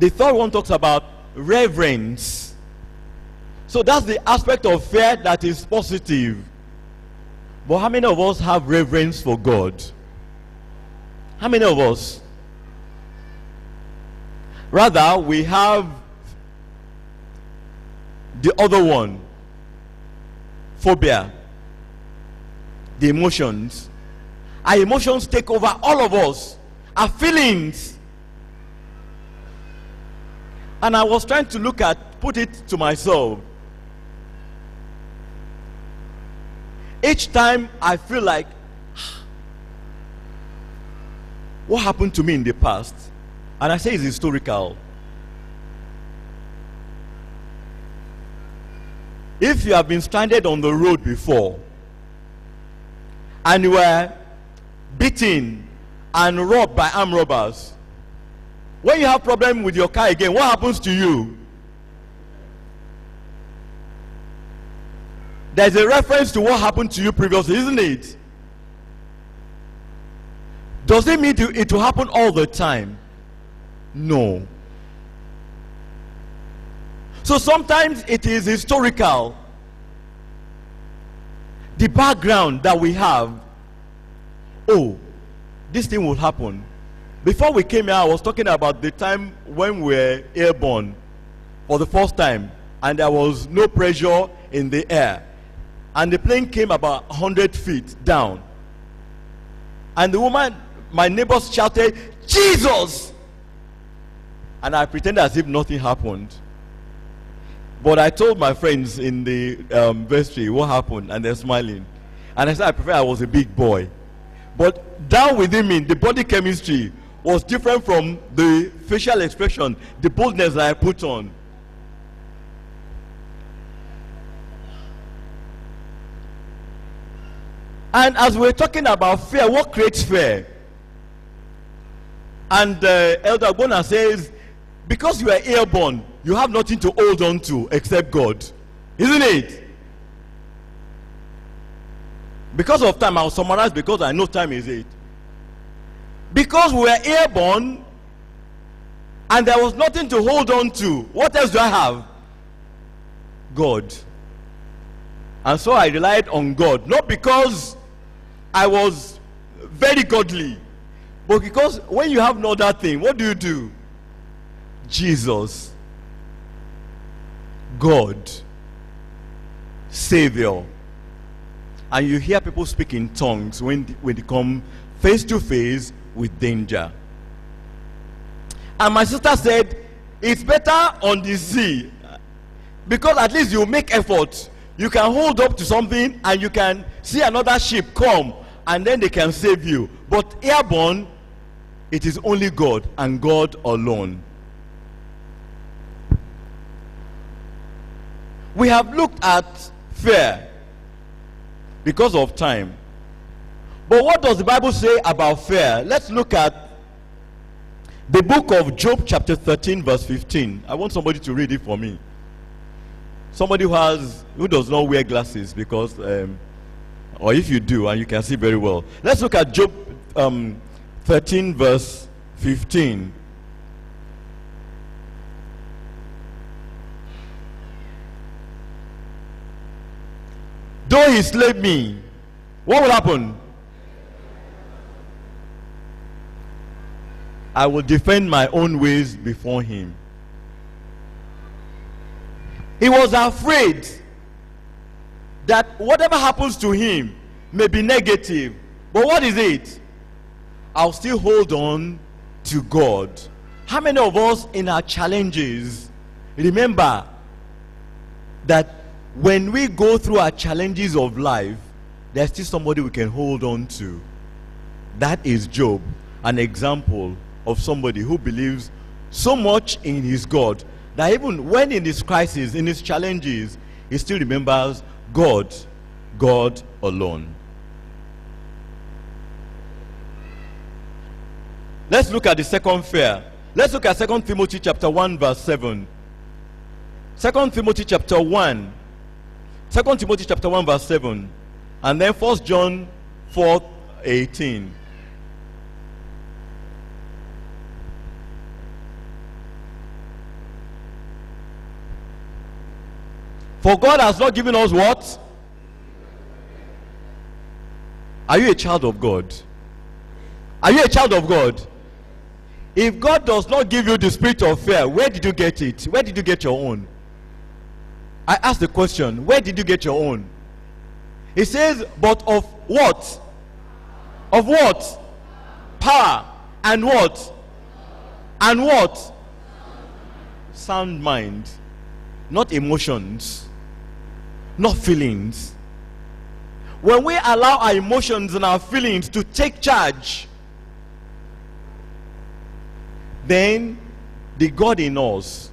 The third one talks about reverence. So that's the aspect of fear that is positive. But how many of us have reverence for God? How many of us? Rather, we have the other one, phobia, the emotions. Our emotions take over all of us, our feelings. And I was trying to put it to myself. Each time I feel like, what happened to me in the past? And I say it's historical. If you have been stranded on the road before, and you were beaten and robbed by armed robbers, when you have problem with your car again, what happens to you? There's a reference to what happened to you previously, isn't it? Does it mean it will happen all the time? No. So sometimes it is historical. The background that we have. Oh, this thing will happen. Before we came here, I was talking about the time when we were airborne for the first time, and there was no pressure in the air. And the plane came about 100 feet down. And the woman, my neighbors shouted, "Jesus!" And I pretended as if nothing happened. But I told my friends in the vestry what happened, and they're smiling. And I said, I prefer I was a big boy. But down within me, the body chemistry was different from the facial expression, the boldness that I put on. And as we're talking about fear, what creates fear? And Elder Adegboye says, because you are airborne, you have nothing to hold on to except God. Isn't it? Because of time, I'll summarize because I know time is it. Because we were airborne and there was nothing to hold on to, what else do I have? God. And so I relied on God. Not because I was very godly, but because when you have no other thing, what do? Jesus, God, Savior. And you hear people speak in tongues when they come face to face with danger. And my sister said, it's better on the sea, because at least you make effort. You can hold up to something and you can see another ship come, and then they can save you. But airborne, it is only God and God alone. We have looked at fear because of time. But what does the Bible say about fear? Let's look at the book of Job chapter 13 verse 15. I want somebody to read it for me. Somebody who does not wear glasses, because or if you do and you can see very well. Let's look at Job 13 verse 15. Though he slay me, what will happen? I will defend my own ways before him. He was afraid that whatever happens to him may be negative. But what is it? I'll still hold on to God. How many of us in our challenges remember that when we go through our challenges of life, there's still somebody we can hold on to? That is Job, an example of somebody who believes so much in his God that even when in his crisis, in his challenges, he still remembers God, God alone. Let's look at the second fear. Let's look at 2 Timothy chapter 1 verse 7. 2 Timothy chapter 1. 2 Timothy chapter 1 verse 7. And then 1 John For God has not given us what? Are you a child of God? Are you a child of God? If God does not give you the spirit of fear, where did you get it? Where did you get your own? I asked the question, where did you get your own? It says, but of what? Of what? Power. And what? And what? Sound mind. Not emotions. Not feelings. When we allow our emotions and our feelings to take charge, then the God in us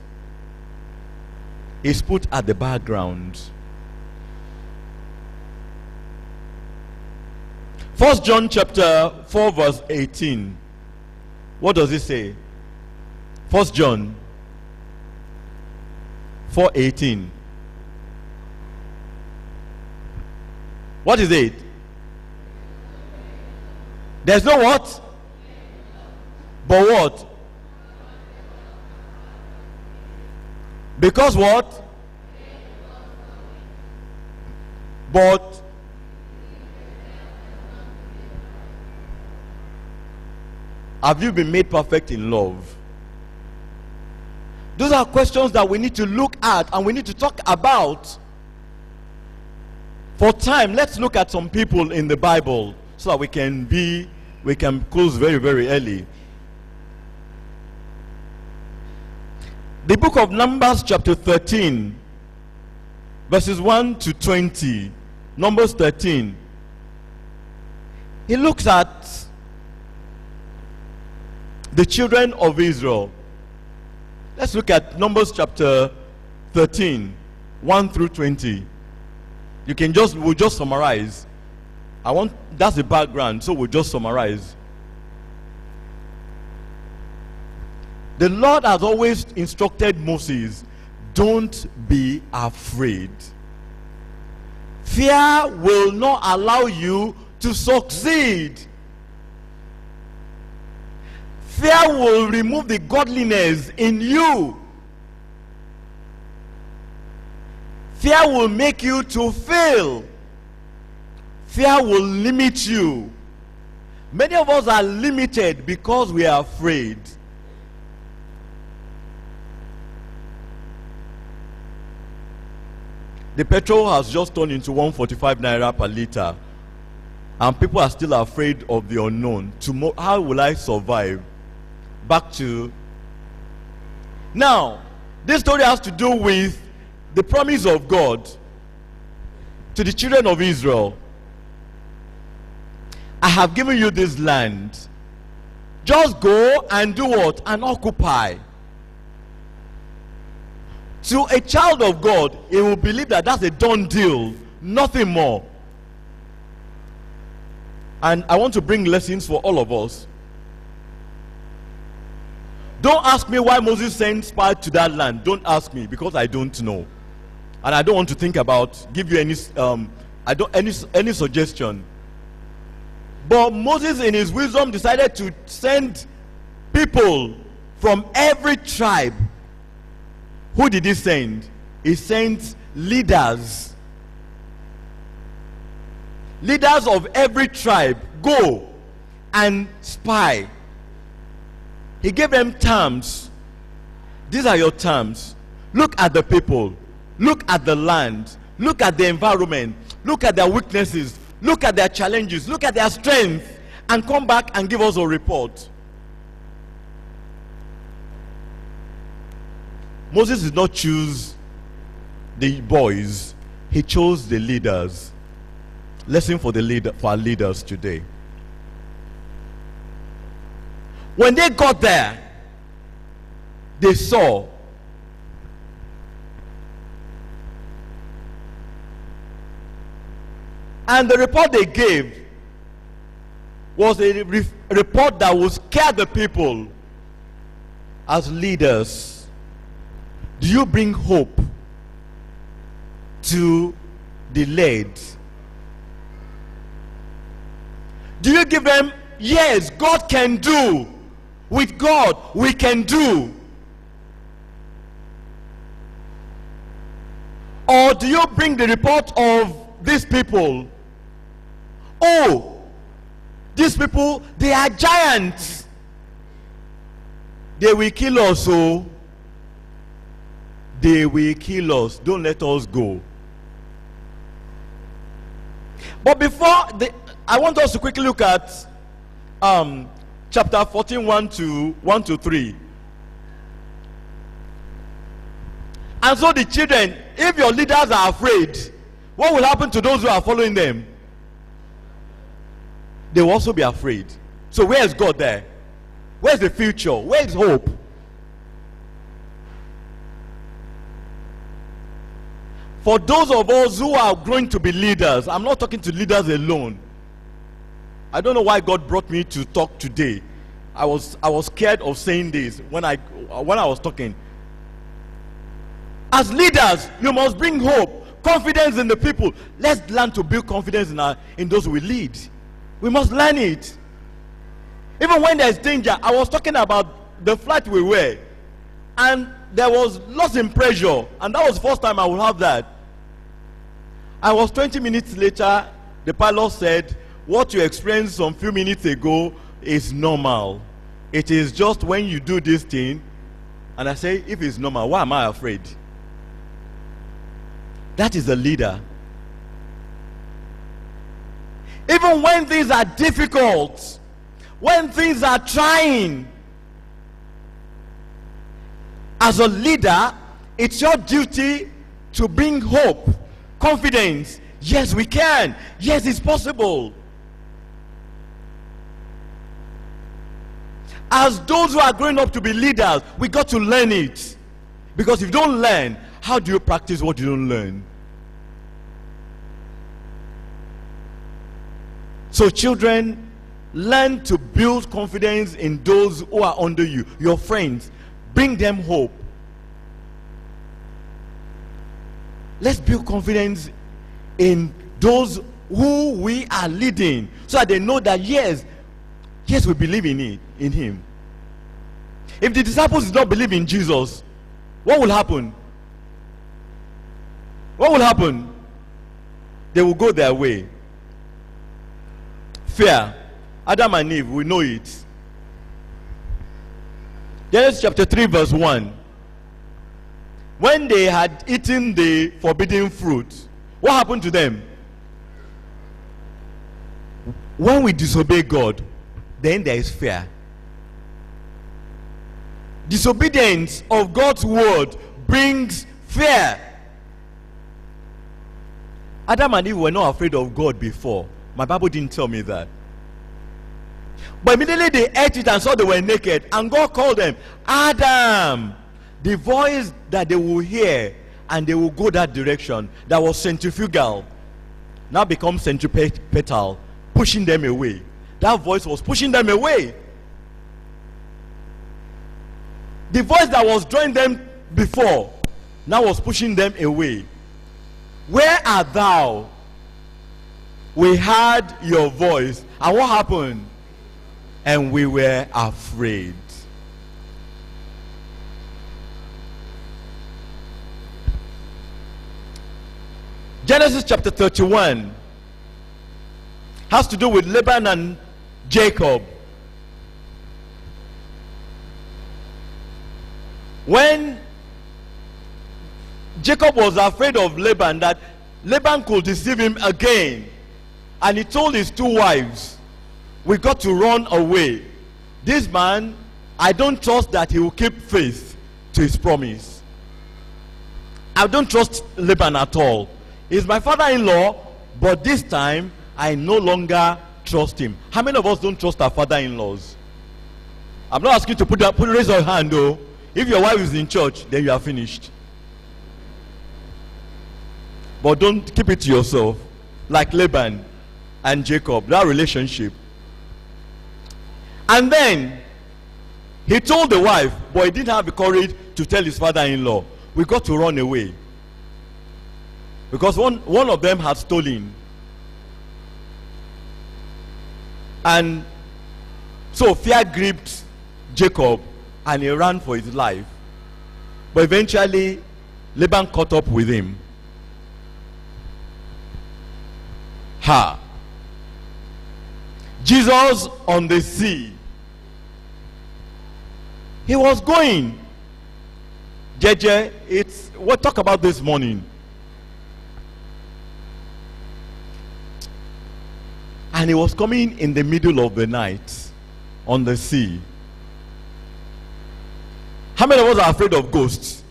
is put at the background. 1 John chapter 4 verse 18. What does it say? 1 John 4:18. What is it? There's no what? But what? Because what? But have you been made perfect in love? Those are questions that we need to look at and we need to talk about. For time, let's look at some people in the Bible so that we can close very, very early. The book of Numbers chapter 13 verses 1 to 20. Numbers 13. He looks at the children of Israel. Let's look at Numbers chapter 13, 1 through 20. We'll just summarize. That's the background, so we'll just summarize. The Lord has always instructed Moses, don't be afraid. Fear will not allow you to succeed. Fear will remove the godliness in you. Fear will make you to fail. Fear will limit you. Many of us are limited because we are afraid. The petrol has just turned into 145 naira per liter, and people are still afraid of the unknown. Tomorrow, how will I survive? Back to now, this story has to do with the promise of God to the children of Israel. I have given you this land. Just go and do what? And occupy. To a child of God, he will believe that that's a done deal, nothing more. And I want to bring lessons for all of us. Don't ask me why Moses sent spies to that land. Don't ask me, because I don't know, and I don't want to think about, give you any suggestion. But Moses, in his wisdom, decided to send people from every tribe. Who did he send? He sent leaders. Leaders of every tribe. Go and spy. He gave them terms. These are your terms. Look at the people. Look at the land. Look at the environment. Look at their weaknesses. Look at their challenges. Look at their strength. And come back and give us a report. Moses did not choose the boys. He chose the leaders. Lesson for our leaders today. When they got there, they saw and the report they gave was a report that would scare the people. As leaders, do you bring hope to the led? Do you give them, yes, God can do? With God, we can do. Or do you bring the report of these people? Oh, these people, they are giants. They will kill us, so they will kill us. Don't let us go. But before, I want us to quickly look at chapter 14, 1 to 3. And so the children, if your leaders are afraid, what will happen to those who are following them? They will also be afraid. So where is God there? Where's the future? Where is hope? For those of us who are going to be leaders, I'm not talking to leaders alone. I don't know why God brought me to talk today. I was scared of saying this when I was talking. As leaders, you must bring hope, confidence in the people. Let's learn to build confidence in those we lead. We must learn it. Even when there's danger, I was talking about the flight we were, and there was loss in pressure, and that was the first time I would have that. I was 20 minutes later, the pilot said, what you experienced some few minutes ago is normal. It is just when you do this thing. And I say, if it's normal, why am I afraid? That is a leader. Even when things are difficult, when things are trying, as a leader, it's your duty to bring hope, confidence. Yes, we can. Yes, it's possible. As those who are growing up to be leaders, we got to learn it. Because if you don't learn, how do you practice what you don't learn? So children, learn to build confidence in those who are under you, your friends. Bring them hope. Let's build confidence in those who we are leading, so that they know that yes, we believe in him. If the disciples did not believe in Jesus, what will happen? What will happen? They will go their way. Fear. Adam and Eve, we know it. Genesis chapter 3 verse 1. When they had eaten the forbidden fruit, what happened to them? When we disobey God, then there is fear. Disobedience of God's word brings fear. Adam and Eve were not afraid of God before. My Bible didn't tell me that. But immediately they ate it and saw they were naked, and God called them, Adam. The voice that they will hear, and they will go that direction, that was centrifugal, now becomes centripetal, pushing them away. That voice was pushing them away. The voice that was drawing them before, now was pushing them away. Where art thou? We heard your voice. And what happened? And we were afraid. Genesis chapter 31 has to do with Laban and Jacob. When Jacob was afraid of Laban, that Laban could deceive him again, and he told his two wives, we got to run away. This man, I don't trust that he will keep faith to his promise. I don't trust Laban at all. He's my father-in-law, but this time I no longer trust him. How many of us don't trust our father-in-laws? I'm not asking you to raise your hand though. If your wife is in church, then you are finished. But don't keep it to yourself, like Laban and Jacob, that relationship. And then he told the wife, but he didn't have the courage to tell his father-in-law, we got to run away. Because one of them had stolen. And so fear gripped Jacob, and he ran for his life. But eventually Laban caught up with him. Ha! Jesus on the sea. He was going. Jeje, we'll talk about this morning. And he was coming in the middle of the night on the sea. How many of us are afraid of ghosts?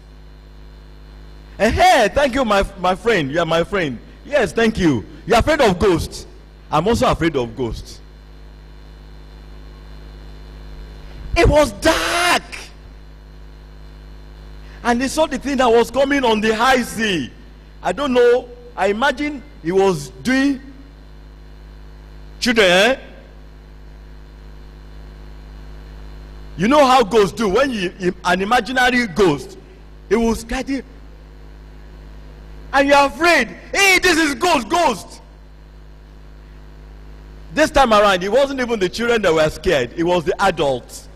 Hey, thank you, my friend. You are my friend. Yes, thank you. You are afraid of ghosts. I'm also afraid of ghosts. It was dark. And they saw the thing that was coming on the high sea. I don't know. I imagine he was doing children, You know how ghosts do. When an imaginary ghost, it will scare you. And you're afraid. Hey, this is ghost. This time around, it wasn't even the children that were scared. It was the adults.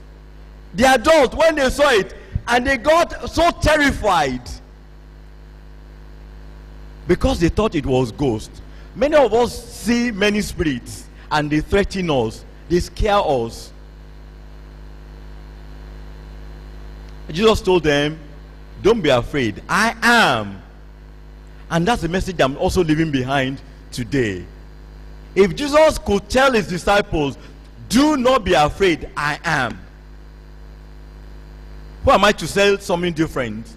The adults, when they saw it, and they got so terrified because they thought it was ghost. Many of us see many spirits and they threaten us. They scare us. Jesus told them, don't be afraid. I am. And that's the message I'm also leaving behind today. If Jesus could tell his disciples, do not be afraid, I am. Who am I to say something different?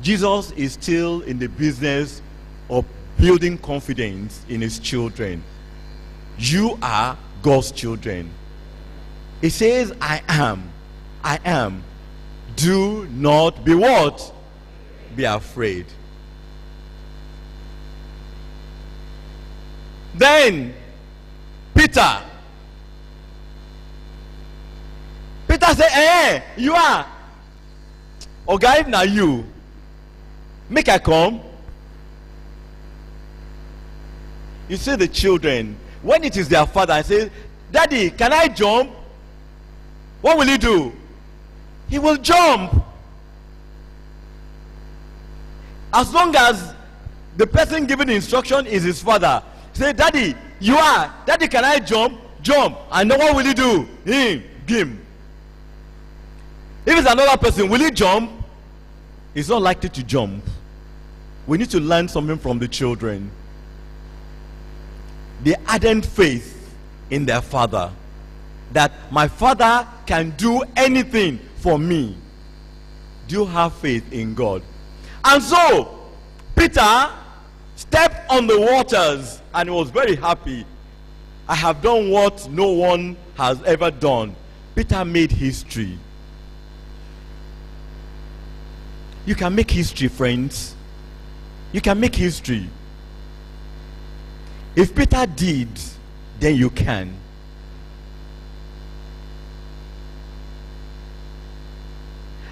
Jesus is still in the business of building confidence in his children. You are God's children. He says, I am. I am. Do not be what? Be afraid. Then Peter said, you are. Okay, now you. Make I come. You see the children, when it is their father, I say, Daddy, can I jump? What will he do? He will jump. As long as the person giving the instruction is his father. Say, Daddy, you are. Daddy, can I jump? Jump. And then what will he do? Him. If it's another person, will he jump? He's not likely to jump. We need to learn something from the children. The ardent faith in their father, that my father can do anything for me. Do you have faith in God? And so Peter stepped on the waters and he was very happy. I have done what no one has ever done. Peter made history. You can make history, friends. You can make history. If Peter did, then you can.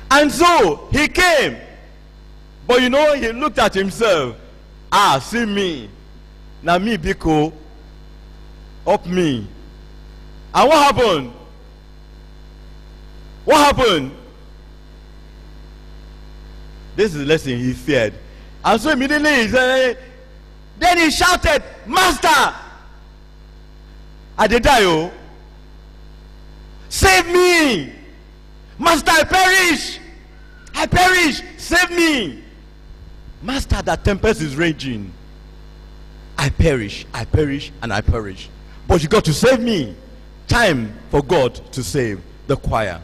And so he came. But you know, he looked at himself. See me. Now me, Biko. Up me. And what happened? What happened? This is the lesson he feared. And so immediately he said, then he shouted, Master! I did die, oh. Save me! Master, I perish! I perish! Save me! Master, that tempest is raging. I perish, and I perish. But you got to save me. Time for God to save the choir.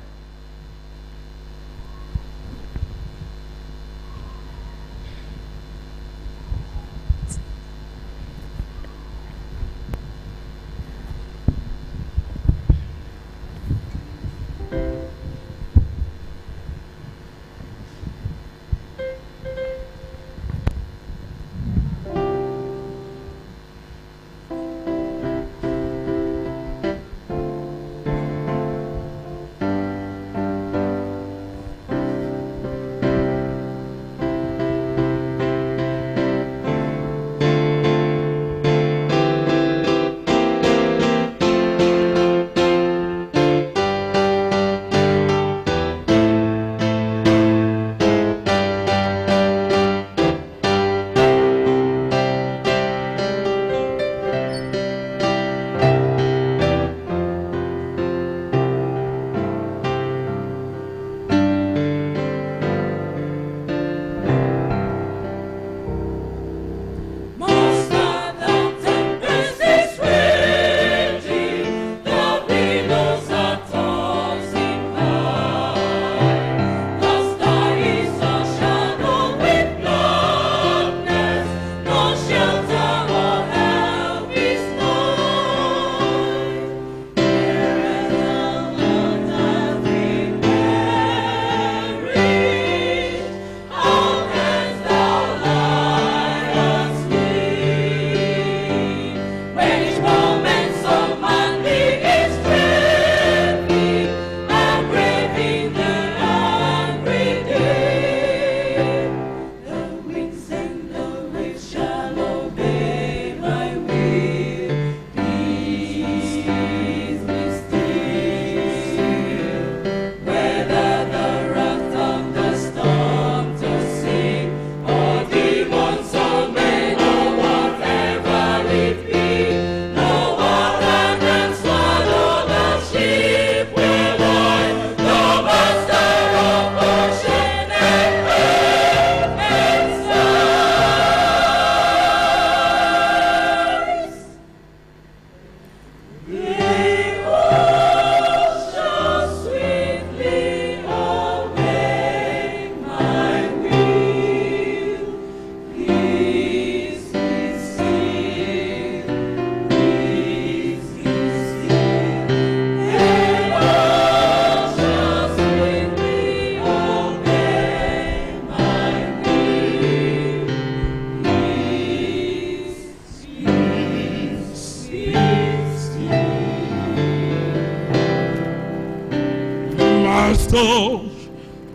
cast off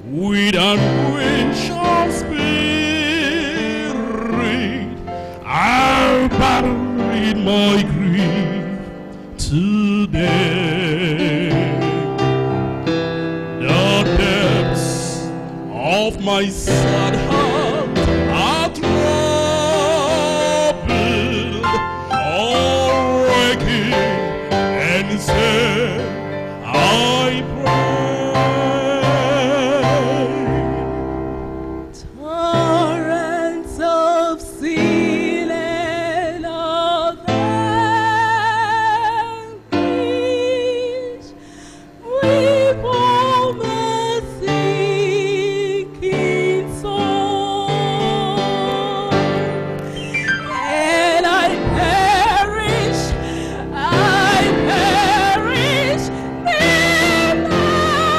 with anguish of spirit. I'll battle my grief today. The depths of my sad heart are troubled, all wrecking, and say, I pray. Torrents of sin and of anguish, weep over sinking soul. And I perish, near my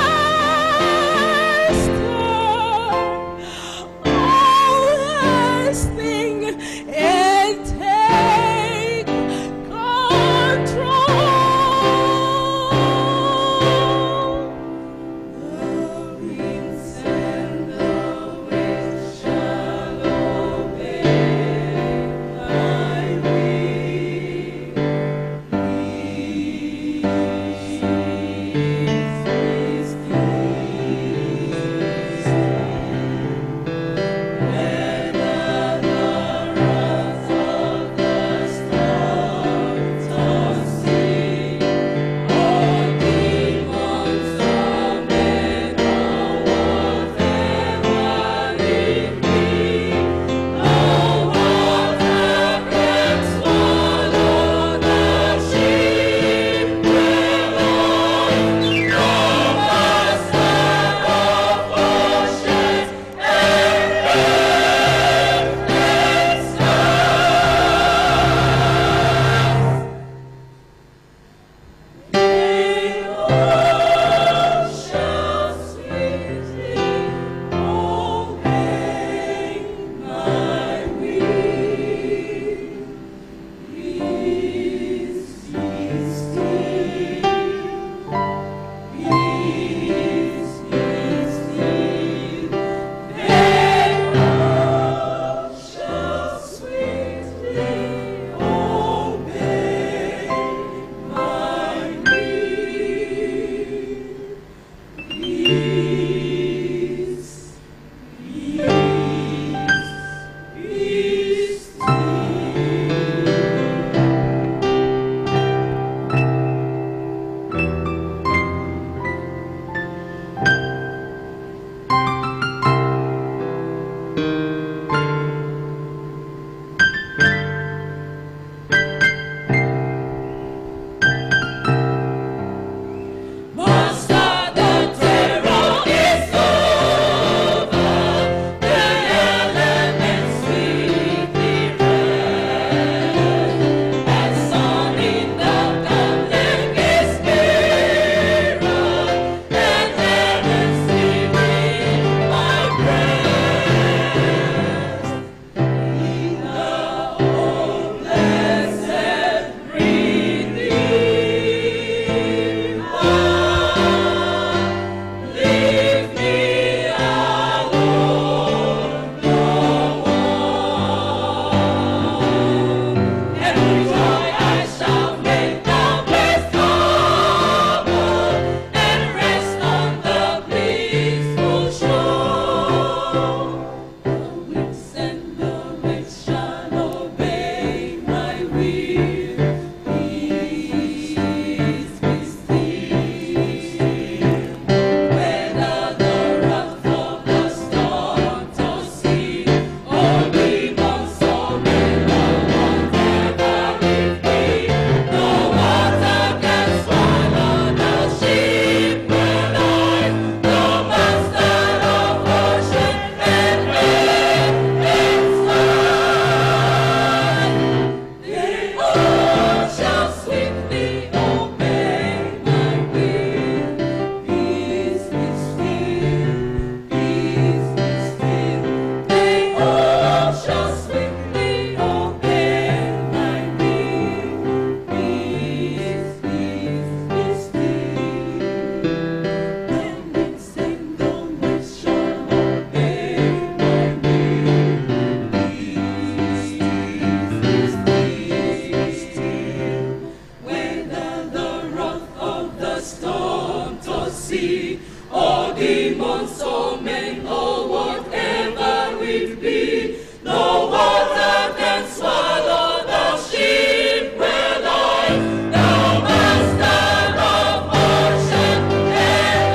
be. All demons, all men, or whatever it be. No water can swallow the ship where I, the master of ocean and air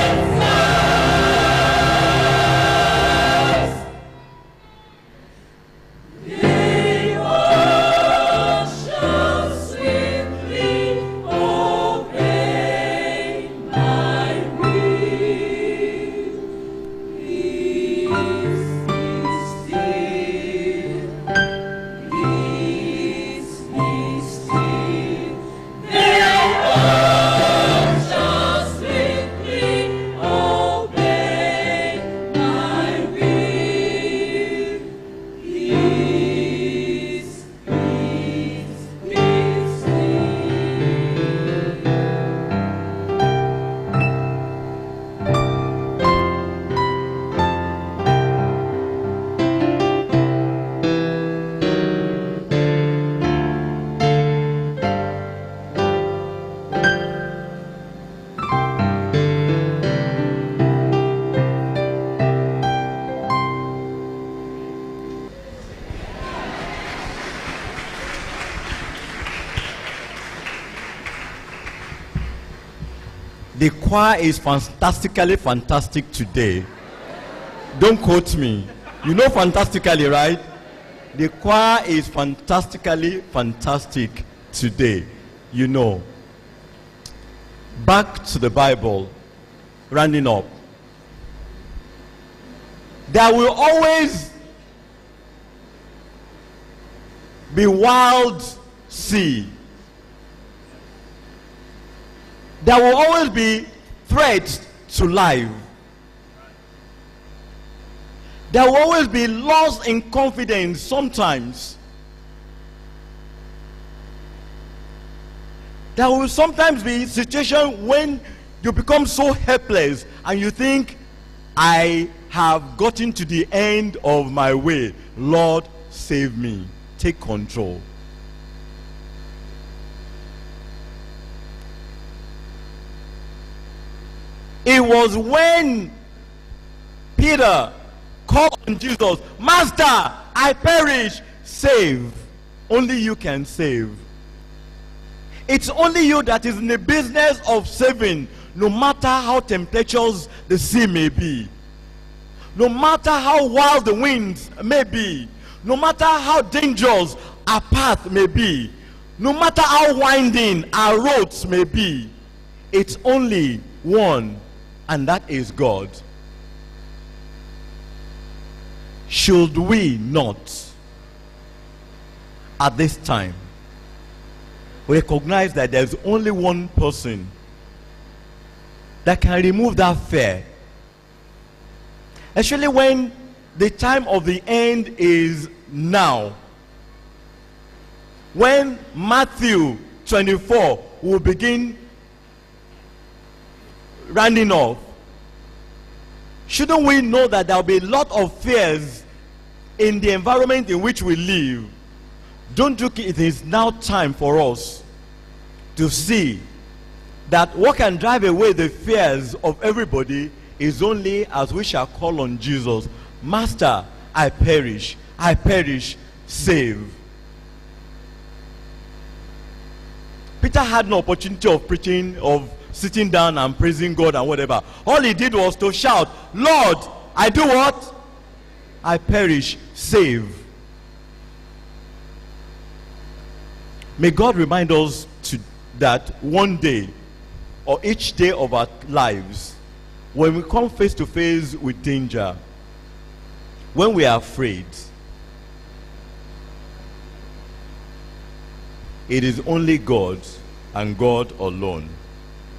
and skies. They all shall swiftly obey my will. Peace be still. Peace be still. They all shall swiftly obey my will. Peace, peace, be The choir is fantastically fantastic today. Don't quote me. You know fantastically, right? The choir is fantastically fantastic today. You know. Back to the Bible, rounding up. There will always be wild sea. There will always be threats to life. There will always be loss in confidence sometimes. There will sometimes be situations when you become so helpless and you think, I have gotten to the end of my way. Lord, save me. Take control. It was when Peter called on Jesus, Master, I perish, save. Only you can save. It's only you that is in the business of saving, no matter how tempestuous the sea may be. No matter how wild the winds may be. No matter how dangerous our path may be. No matter how winding our roads may be. It's only one, and that is God. Should we not, at this time, recognize that there's only one person that can remove that fear? Especially when the time of the end is now. When Matthew 24 will begin rounding off, shouldn't we know that there will be a lot of fears in the environment in which we live? Don't you think it is now time for us to see that what can drive away the fears of everybody is only as we shall call on Jesus, Master, I perish, save. Peter had no opportunity of preaching, of sitting down and praising God and whatever. All he did was to shout, Lord, I do what? I perish, save. May God remind us that one day, or each day of our lives, when we come face to face with danger, when we are afraid, it is only God and God alone.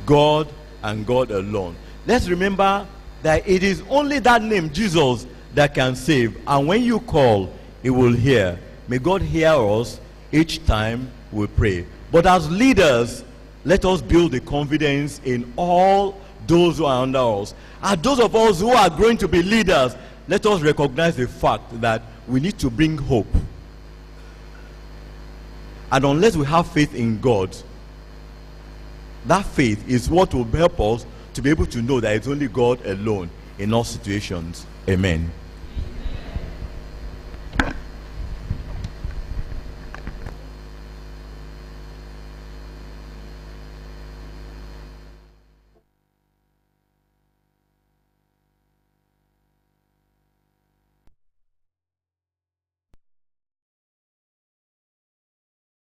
God and God alone. Let's remember that it is only that name, Jesus, that can save. And when you call, He will hear. May God hear us each time we pray. But as leaders, let us build the confidence in all those who are under us. And those of us who are going to be leaders, let us recognize the fact that we need to bring hope. And unless we have faith in God, That faith is what will help us to be able to know that it's only God alone in all situations. Amen.